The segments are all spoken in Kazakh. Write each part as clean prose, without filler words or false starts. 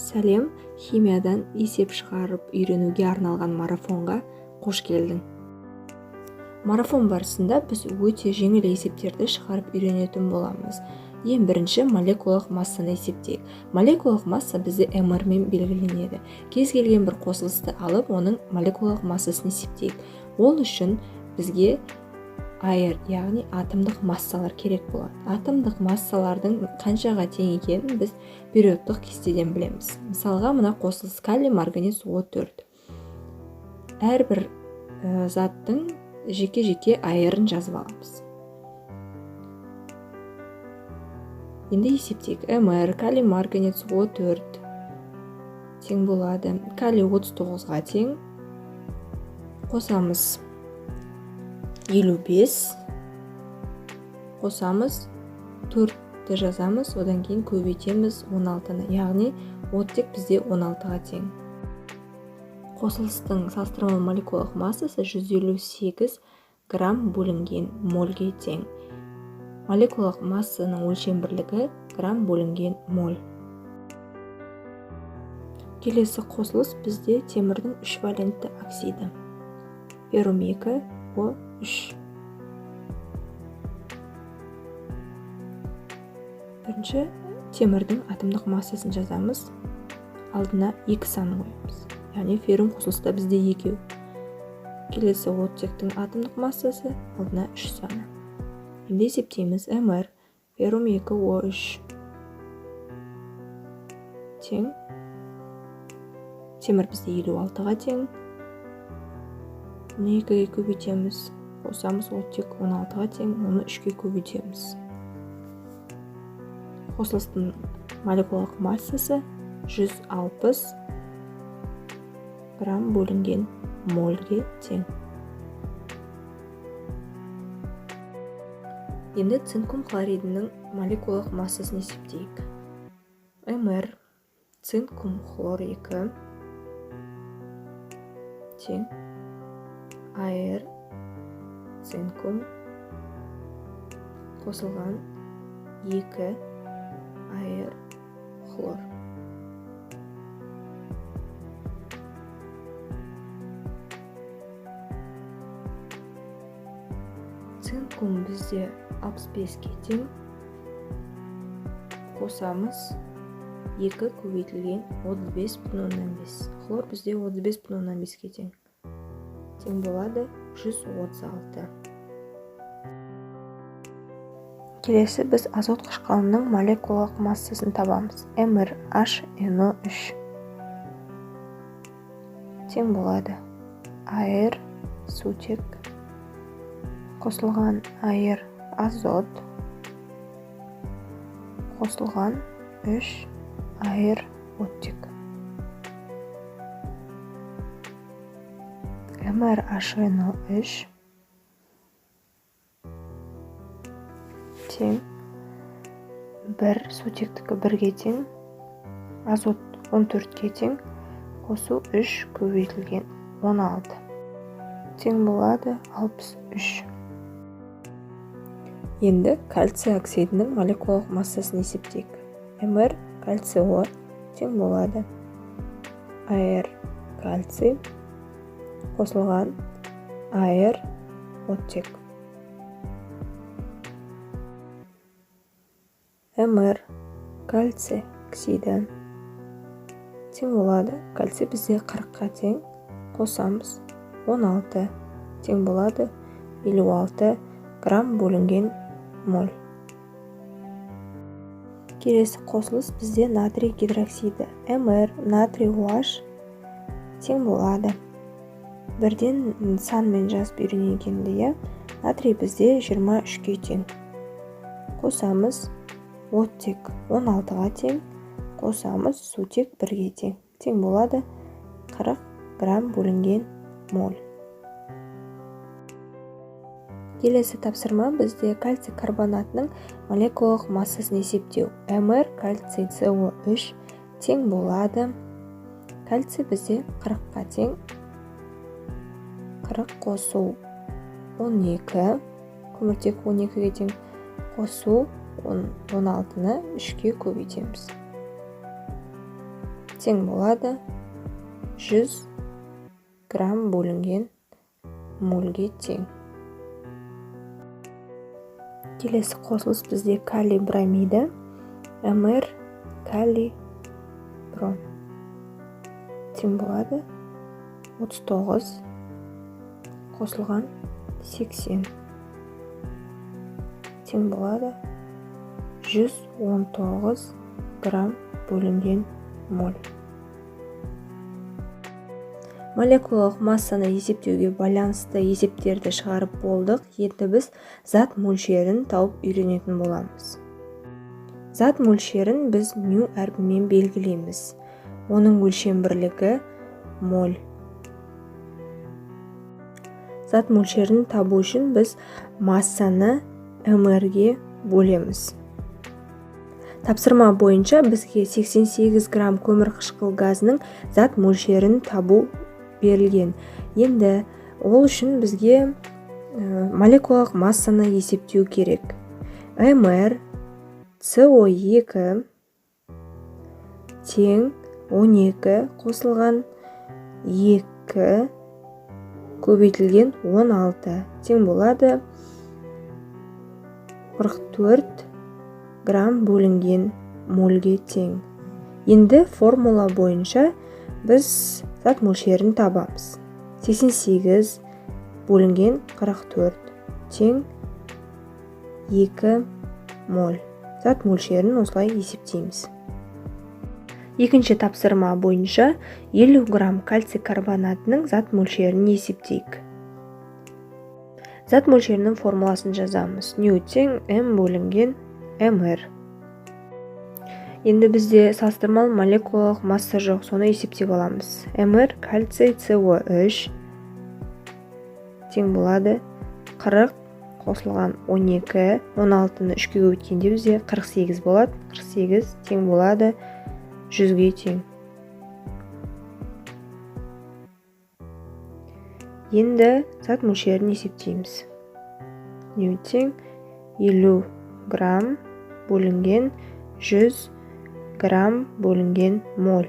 Сәлем, химиядан есеп шығарып үйренуге арналған марафонға қош келдің. Марафон барысында біз өте жеңіл есептерді шығарып үйренетін боламыз. Ең бірінші молекулалық массаны есептейік. Молекулалық масса бізде mR мен белгіленеді. Кез келген бір қосылысты алып, оның молекулалық массасын есептейік. Ол үшін бізге айр, яғни атомдық массалар керек болады. Атомдық массалардың қаншаға тең екенін біз периодтық кестеден білеміз. Мысалға, мына қосылыс калий марганец O4. Әрбір заттың жеке-жеке айырын жазып аламыз. Енді есептейік. mR калий марганец O4 тең болады. Калий 39-ға тең. Қосамыз 55, қосамыз 4-ті жазамыз, одан кейін көбейтеміз 16-ны, яғни оттек бізде 16-ға тең. Қосылыстың салыстырмалы молекулалық массасы 158 грамм бөлінген мольге тең. Молекулалық массаның өлшем бірлігі грамм бөлінген моль. Келесі қосылыс бізде темірдің 3 валентті оксиді. Феррум 2, O3. Бірінші темірдің атомдық массасын жазамыз. Алдына 2 санын қоямыз. Яғни феррум қосылыста бізде 2. Келесі оттектің атомдық массасы алдына 3 саны. Енді есептейміз. mR феррум 2 O3 тең. Темір бізде 56-ға тең. 2-ге көбейтеміз. Қосамыз, оттек 16-ға тең, оны 3-ге көбейтеміз. Қосылыстың молекулалық массасы 160 грамм бөлінген мольге тең. Енді цинкум хлоридінің молекулалық массасын есептейік. mR цинкум хлор 2 тең айр цинкум қосылған 2 айр хлор. Цинкум бізде 65-ге тең. Қосамыз 2 көбейтілген 35,5. Хлор бізде 35,5-ге тең. Тең болады 136. Келесі біз азот қышқылының молекулалық массасын табамыз. mR HNO3 тең болады айр сутек қосылған айр азот қосылған 3 айр оттек. mR HNO3 тең 1 сутектікі 1-ге тең, азот 14-ге тең, қосу 3 көбейтілген 16 тең болады 63. Енді кальций оксидінің молекулалық массасын есептейік. mR кальций О тең болады айр кальций қосылған айр оттек. mR кальций оксиді тең болады. Кальций бізде 40-қа тең. Қосамыз 16 тең болады 56 грамм бөлінген моль. Келесі қосылыс бізде натрий гидроксиді. mR натрий OH тең болады. Бірден санмен жазып үйренген. Натрий бізде 23-ге тең. Қосамыз оттек 16-ға тең. Қосамыз сутек 1-ге тең. Тең болады 40 грамм бөлінген моль. Келесі тапсырма бізде кальций карбонатының молекулалық массасын есептеу. mR кальций CO3 тең болады. Кальций бізде 40-қа тең. 40 қосу 12, көміртек 12-ге тең, қосу 16-ны 3-ге көбейтеміз. тең болады 100 грамм бөлінген мольге тең. Келесі қосылыс бізде калий бромиді, мр калий бром тең болады 39 қосылған 80 тең болады 119 грамм бөлінген моль. Молекулалық массаны есептеуге байланысты есептерді шығарып болдық. Енді біз зат мөлшерін тауып үйренетін боламыз. Зат мөлшерін біз мю әрпімен белгілейміз. Оның өлшем бірлігі моль. Зат мөлшерін табу үшін біз массаны мрге бөлеміз. Тапсырма бойынша бізге 88 грамм көмірқышқыл газының зат мөлшерін табу берілген. Енді ол үшін бізге молекулалық массаны есептеу керек. мр CO2 тең 12 қосылған 2 көбейтілген 16 тең болады 44 грамм бөлінген мольге тең. Енді формула бойынша біз зат мөлшерін табамыз. 88 бөлінген 44 тең 2 моль. Зат мөлшерін осылай есептейміз. Екінші тапсырма бойынша 50 грамм кальций карбонатының зат мөлшерін есептейік. Зат мөлшерінің формуласын жазамыз. Ню тең М бөлінген МР. Енді бізде салыстырмалы молекулалық масса жоқ, соны есептеп аламыз. МР кальций CO3 тең болады 40 қосылған 12, 16-ны 3-ке көбейткенде бізде 48 болады. 48 тең болады 100-ге тең. Енді зат мөлшерін есептейміз. Ню тең 50 грамм бөлінген 100 грамм бөлінген моль.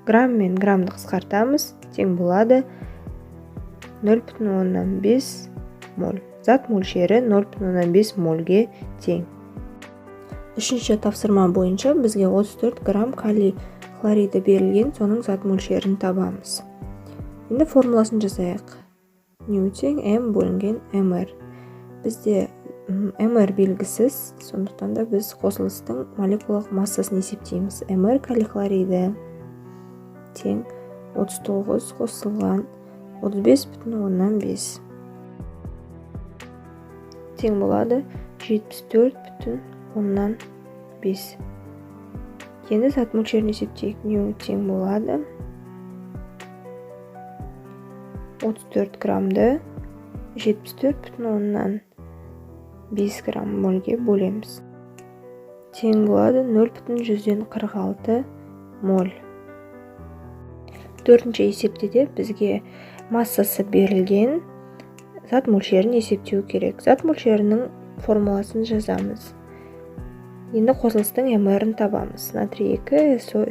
Грамм мен граммды қысқартамыз, тең болады 0,5 моль. Зат мөлшері 0,5 мольге тең. Үшінші тапсырма бойынша бізге 34 грамм калий хлориді берілген, соның зат мөлшерін табамыз. Енді формуласын жасайық. Ню тең М бөлінген МР. Бізде МР белгісіз, сондықтан да біз қосылыстың молекулалық массасын есептейміз. МР калий хлориді тең 39 қосылған 35,5 тең болады 74,5. Енді зат мөлшерін есептейік. Ню тең болады 34 граммды 74,5 грамм мольге бөлеміз. Тең болады 0,46 моль. Төртінші есепте де бізге массасы берілген, зат мөлшерін есептеу керек. Зат мөлшерінің формуласын жазамыз. Енді қосылыстың МР-ін табамыз. Натрий 2, SO3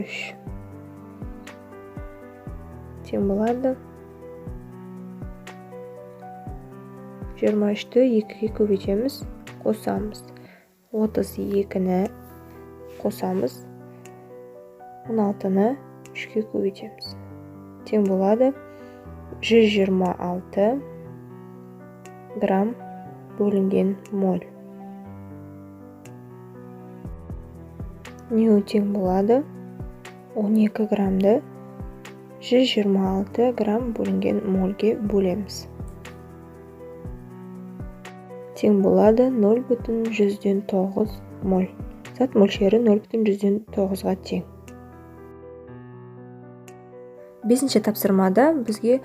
тең болады 23-ті 2-ге көбейтеміз, қосамыз. 32-ні қосамыз, 16-ны 3-ге көбейтеміз. Тең болады 126 грамм бөлінген моль. Ню тең болады 12 граммды 126 грамм бөлінген мольге бөлеміз. Тең болады 0,9 моль. Зат мөлшері 0,9-ға тең. Бесінші тапсырмада бізге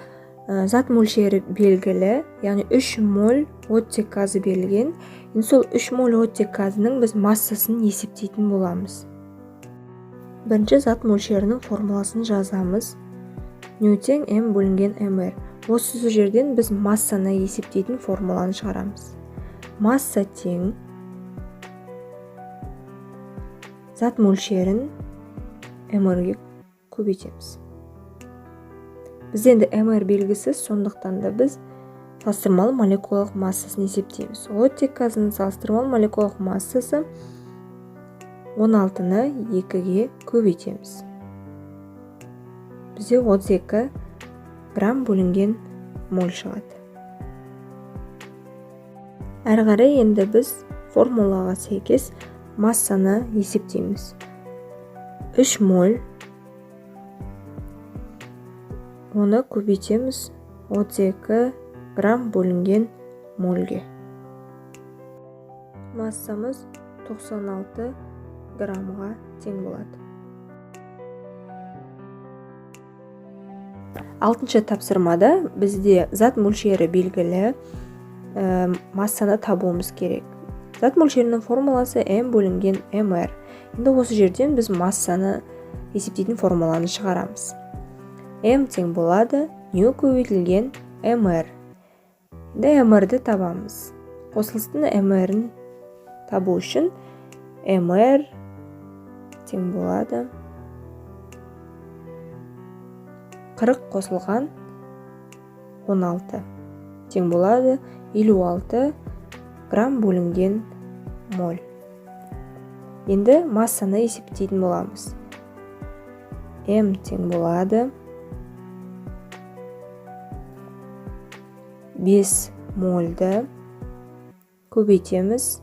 зат мөлшері белгілі, яғни 3 моль оттек газы берілген. Енді сол 3 моль оттек газының біз массасын есептейтін боламыз. Бірінші зат мөлшерінің формуласын жазамыз. Ню тең М бөлінген МР. Осы жерден біз массаны есептейтін формуланы шығарамыз. Масса тең зат мөлшерін mr'ге көбейтеміз. Біз енді mr белгісіз, сондықтан да біз салыстырмалы молекулалық массасын есептейміз. Оттек газының салыстырмалы молекулалық массасы 16-ны 2-ге көбейтеміз. Бізде 32 грамм бөлінген моль шығады. Әрі қарай енді біз формулаға сәйкес массаны есептейміз. 3 моль, оны көбейтеміз 32 грамм бөлінген мольге. Массамыз 96 граммға тең болады. 6-шы тапсырмада бізде зат мөлшері белгілі, массаны табуымыз керек. Зат мөлшерінің формуласы m бөлінген mr. Енді осы жерден біз массаны есептейтін формуланы шығарамыз. m тең болады ню көбейтілген mr. Енді mr-ді табамыз. Қосылыстың mr-ін табу үшін mr тең болады 40 қосылған 16 тең болады 56 грамм бөлінген моль. Енді массаны есептейтін боламыз. m тең болады 5 мольді көбейтеміз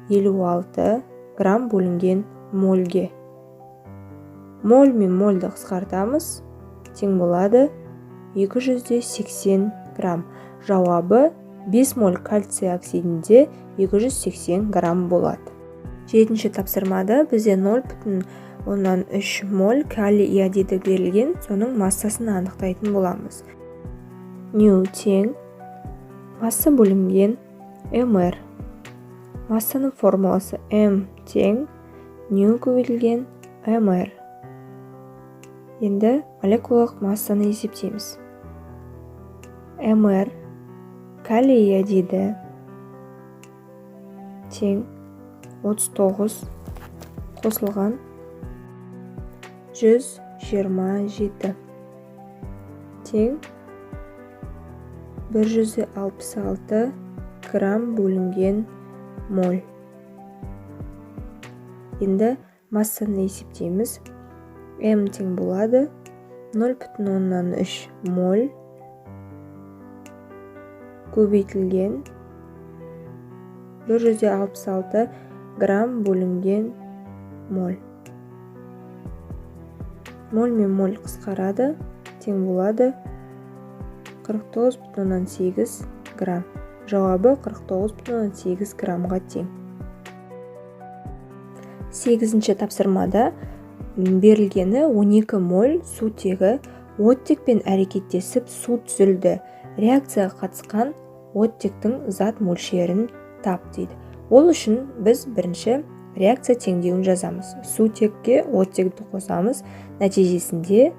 56 грамм бөлінген мольге. Моль мен мольді қысқартамыз, тең болады 280 грамм. Жауабы 5 моль кальций оксидінде 280 грамм болады. 7-ші тапсырмада бізде 0,3 моль калий иодиді берілген, соның массасын анықтайтын боламыз. Ню тең масса бөлінген mr. Массаның формуласы m тең ню көбейтілген mr. Енді молекулалық массаны есептейміз. mr калий иодиді тең 39 қосылған 127 тең 166 грамм бөлінген моль. Енді массаны есептейміз. m тең болады 0,3 моль көбейтілген 166 грамм бөлінген моль. Моль мен моль қысқарады, тең болады 49,8 грамм. Жауабы 49,8 граммға тең. 8-ші тапсырмада берілгені 12 моль сутегі оттекпен әрекеттесіп су түзілді. Реакцияға қатысқан оттектің зат мөлшерін тап дейді. Ол үшін біз бірінші реакция теңдеуін жазамыз. Сутекке оттекті қосамыз, нәтижесінде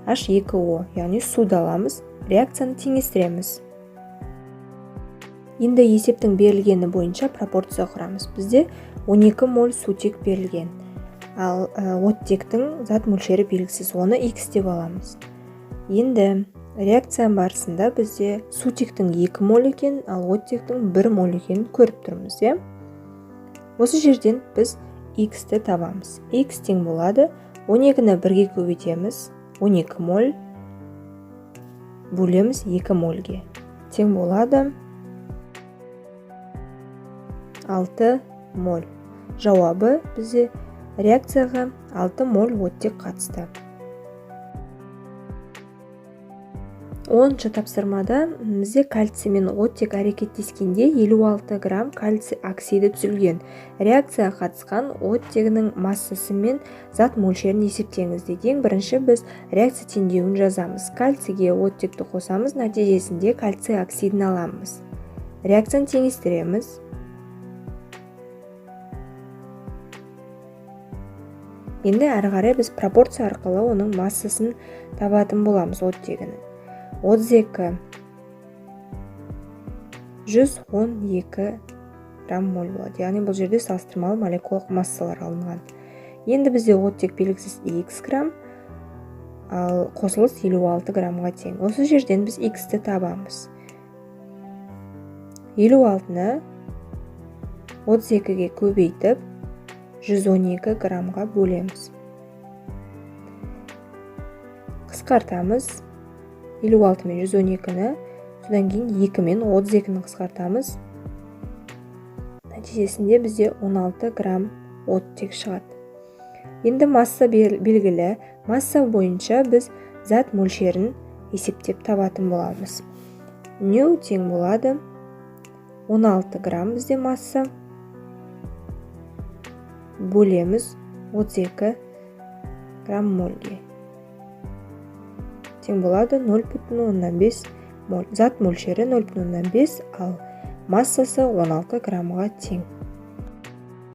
H2O, яғни суды аламыз, реакцияны теңестіреміз. Енді есептің берілгені бойынша пропорция құрамыз. Бізде 12 моль сутек берілген, ал оттектің зат мөлшері белгісіз, оны X деп аламыз. Енді реакция барысында бізде сутектің 2 моль екен, ал оттектің 1 моль екенін көріп тұрмыз. Осы жерден біз X-ті табамыз. X тең болады 12-ні 1-ге көбейтеміз, 12 моль бөлеміз 2 мольге. Тең болады 6 моль. Жауабы бізде реакцияға 6 моль оттек қатысты. 10-ші тапсырмада бізде кальций мен оттек әрекеттескенде 56 грамм кальций оксиді түзілген. Реакцияға қатысқан оттегінің массасы мен зат мөлшерін есептеңіз дейді. Ең бірінші біз реакция теңдеуін жазамыз. Кальцийге оттекті қосамыз, нәтижесінде кальций оксидін аламыз. Реакцияны теңестіреміз. Енді әрі қарай біз пропорция арқылы оның массасын табатын боламыз оттегінің. 32 112 грамм моль болады. Яғни бұл жерде салыстырмалы молекулалық массалар алынған. Енді бізде оттек белгісіз x грамм, ал қосылыс 56 граммға тең. Осы жерден біз x-ті табамыз. 56-ны 32-ге көбейтіп 112 граммға бөлеміз. Қысқартамыз. 56 мен 112-ні, содан кейін 2 мен 32-ні қысқартамыз. Нәтижесінде бізде 16 грамм оттек шығады. Енді масса белгілі. Масса бойынша біз зат мөлшерін есептеп табатын боламыз. Ню тең болады 16 грамм бізде масса. Бөлеміз 32 грамм мольге. Тең болады 0,5 моль. Зат мөлшері 0,5, ал массасы 16 граммға тең.